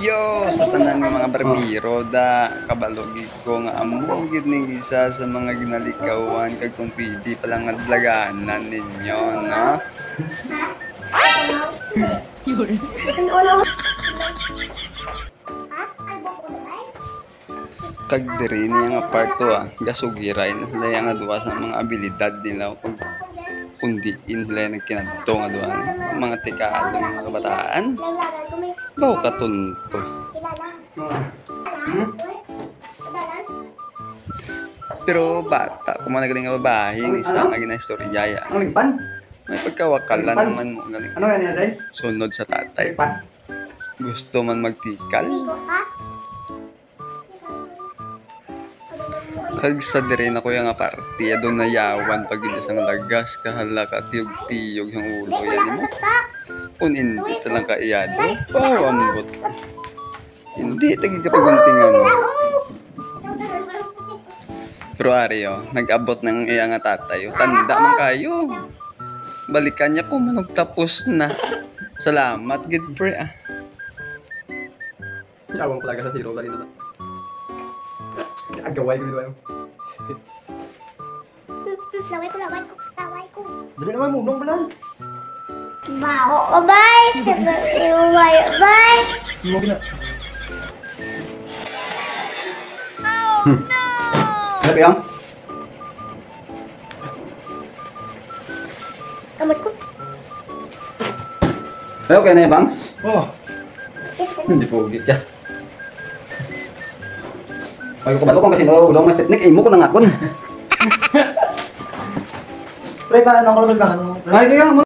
Yo, sa tanan ng mga barbiro da kabalugig ko nga amugid ning isa sa mga ginalikawan kag kung pwede palang adlaganan ninyo, no? Kag diri niya nga part 2 gasugiray na sila nga duwa sa mga abilidad nila kung pundiin sila nagkinadto nga duwa mga tikalo ng mga kabataan. Baw katunto. Pero bata, kung managaling nga babae, isa nga ginaistorya ya. May pagkawakalan naman mo galing. Ano yan yan, Sunod sa tatay. Gusto man magtikal. Kag sa dire na ko yung party, doon na yawan pag isang lagas, kahala ka, tiyog-tiyog yung ulo yan mo. Kung hindi talang kaiyado, pawambot. Hindi, tagikapaguntingan mo. Pero Aryo, nag-abot ng iya nga tatay. Tanda man kayo. Balikan niya kung manog tapos na. Salamat, good pre ah. Yawang plaga sa zero lagi na. Agaway ko dito. Laway ko. Dali naman mo, nung balan. Baho ko, bay! Sabi mo, bay! Mo gina. Ano ba yan? Kamot ko. Okay na yan, Bangs? Oh. Hindi po ulit yan. Ay, ko ba ito kung kasi ulong mas teknik, imo ko na nga kun. Pre, ba, anong kalabagahan mo? Ay, kaya mo.